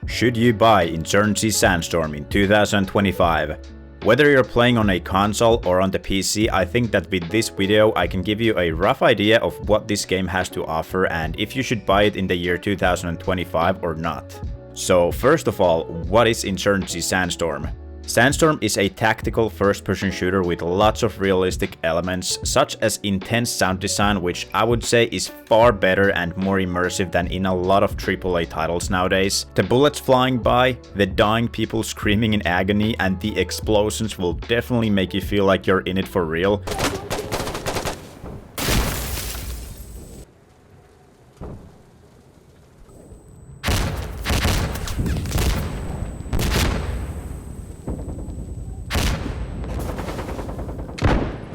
Should you buy Insurgency Sandstorm in 2025? Whether you're playing on a console or on the PC, I think that with this video I can give you a rough idea of what this game has to offer and if you should buy it in the year 2025 or not. So first of all, what is Insurgency Sandstorm? Sandstorm is a tactical first-person shooter with lots of realistic elements, such as intense sound design, which I would say is far better and more immersive than in a lot of AAA titles nowadays. The bullets flying by, the dying people screaming in agony, and the explosions will definitely make you feel like you're in it for real.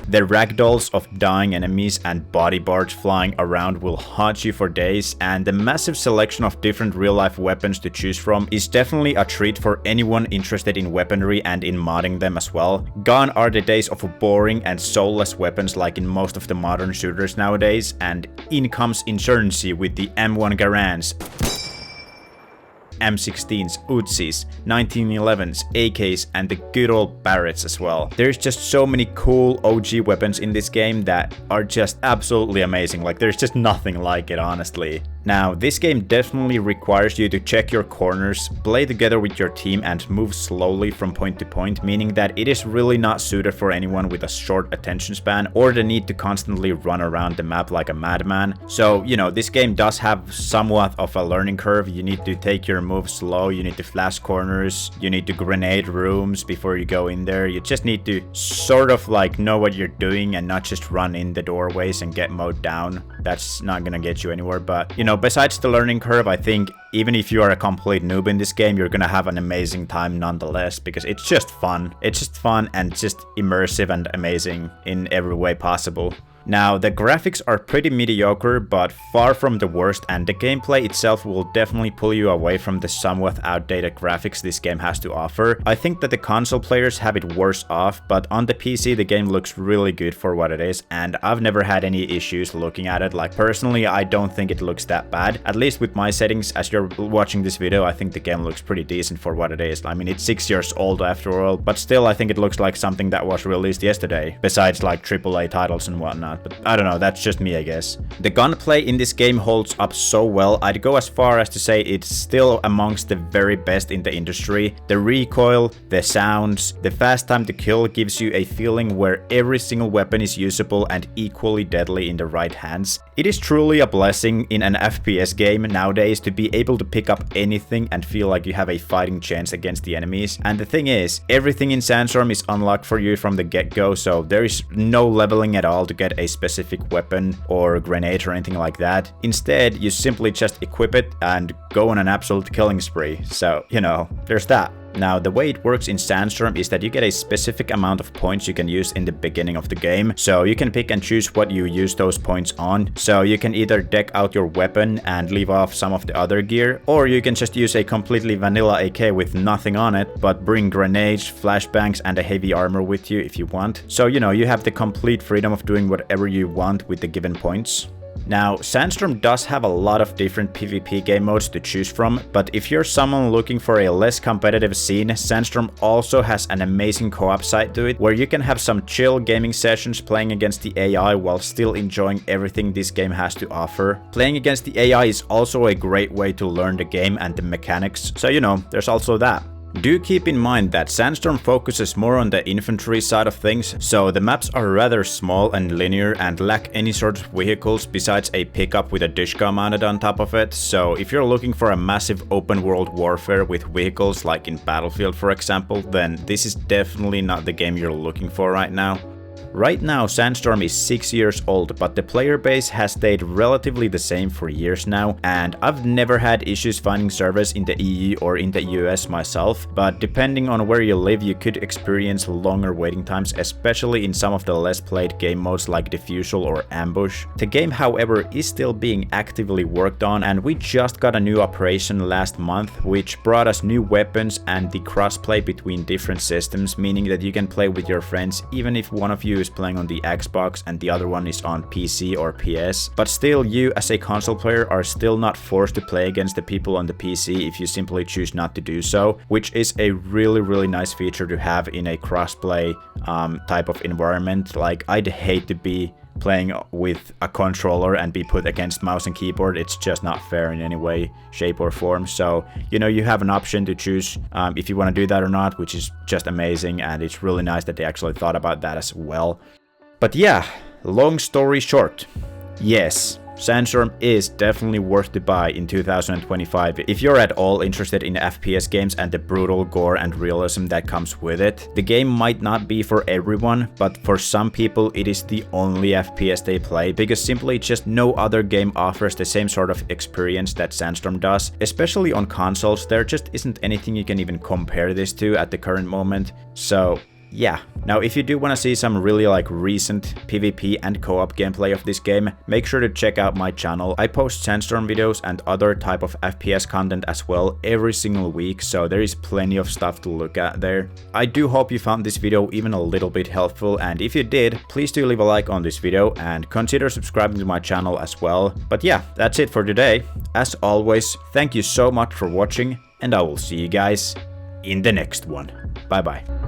The ragdolls of dying enemies and body parts flying around will haunt you for days, and the massive selection of different real-life weapons to choose from is definitely a treat for anyone interested in weaponry and in modding them as well. Gone are the days of boring and soulless weapons like in most of the modern shooters nowadays, and in comes Insurgency with the M1 Garands, M16s, Uzis, 1911s, AKs, and the good old Barretts as well. There's just so many cool OG weapons in this game that are just absolutely amazing. Like, there's just nothing like it, honestly. Now, this game definitely requires you to check your corners, play together with your team, and move slowly from point to point, meaning that it is really not suited for anyone with a short attention span or the need to constantly run around the map like a madman. So, you know, this game does have somewhat of a learning curve. You need to take your moves slow, you need to flash corners, you need to grenade rooms before you go in there. You just need to sort of like know what you're doing and not just run in the doorways and get mowed down. That's not gonna get you anywhere, but you know, besides the learning curve, I think even if you are a complete noob in this game, you're gonna have an amazing time nonetheless, because it's just fun. It's just fun and just immersive and amazing in every way possible. Now, the graphics are pretty mediocre, but far from the worst, and the gameplay itself will definitely pull you away from the somewhat outdated graphics this game has to offer. I think that the console players have it worse off, but on the PC the game looks really good for what it is, and I've never had any issues looking at it. Like, personally, I don't think it looks that bad. At least with my settings, as you're watching this video, I think the game looks pretty decent for what it is. I mean, it's 6 years old after all, but still I think it looks like something that was released yesterday, besides like AAA titles and whatnot. But I don't know, that's just me, I guess. The gunplay in this game holds up so well. I'd go as far as to say it's still amongst the very best in the industry. The recoil, the sounds, the fast time to kill gives you a feeling where every single weapon is usable and equally deadly in the right hands. It is truly a blessing in an FPS game nowadays to be able to pick up anything and feel like you have a fighting chance against the enemies. And the thing is, everything in Sandstorm is unlocked for you from the get-go, so there is no leveling at all to get a specific weapon or grenade or anything like that. Instead, you simply just equip it and go on an absolute killing spree. So, you know, there's that. Now, the way it works in Sandstorm is that you get a specific amount of points you can use in the beginning of the game. So you can pick and choose what you use those points on. So you can either deck out your weapon and leave off some of the other gear, or you can just use a completely vanilla AK with nothing on it, but bring grenades, flashbangs, and a heavy armor with you if you want. So, you know, you have the complete freedom of doing whatever you want with the given points. Now, Sandstorm does have a lot of different PvP game modes to choose from, but if you're someone looking for a less competitive scene, Sandstorm also has an amazing co-op side to it, where you can have some chill gaming sessions playing against the AI while still enjoying everything this game has to offer. Playing against the AI is also a great way to learn the game and the mechanics, so you know, there's also that. Do keep in mind that Sandstorm focuses more on the infantry side of things, so the maps are rather small and linear and lack any sort of vehicles besides a pickup with a dishka mounted on top of it. So if you're looking for a massive open world warfare with vehicles like in Battlefield for example, then this is definitely not the game you're looking for right now. Right now, Sandstorm is 6 years old, but the player base has stayed relatively the same for years now, and I've never had issues finding servers in the EU or in the US myself, but depending on where you live, you could experience longer waiting times, especially in some of the less played game modes like Defusal or Ambush. The game, however, is still being actively worked on, and we just got a new operation last month, which brought us new weapons and the crossplay between different systems, meaning that you can play with your friends even if one of you you is playing on the Xbox and the other one is on PC or PS. But still, you as a console player are still not forced to play against the people on the PC if you simply choose not to do so, which is a really nice feature to have in a crossplay type of environment. Like, I'd hate to be playing with a controller and be put against mouse and keyboard. It's just not fair in any way, shape or form. So, you know, you have an option to choose if you want to do that or not, which is just amazing, and it's really nice that they actually thought about that as well. But yeah, long story short, yes, Sandstorm is definitely worth to buy in 2025 if you're at all interested in FPS games and the brutal gore and realism that comes with it. The game might not be for everyone, but for some people it is the only FPS they play, because simply just no other game offers the same sort of experience that Sandstorm does. Especially on consoles, there just isn't anything you can even compare this to at the current moment. So yeah. Now, if you do want to see some really like recent PvP and co-op gameplay of this game, make sure to check out my channel. I post Sandstorm videos and other type of FPS content as well every single week, so there is plenty of stuff to look at there. I do hope you found this video even a little bit helpful, and if you did, please do leave a like on this video and consider subscribing to my channel as well. But yeah, that's it for today. As always, thank you so much for watching, and I will see you guys in the next one. Bye bye.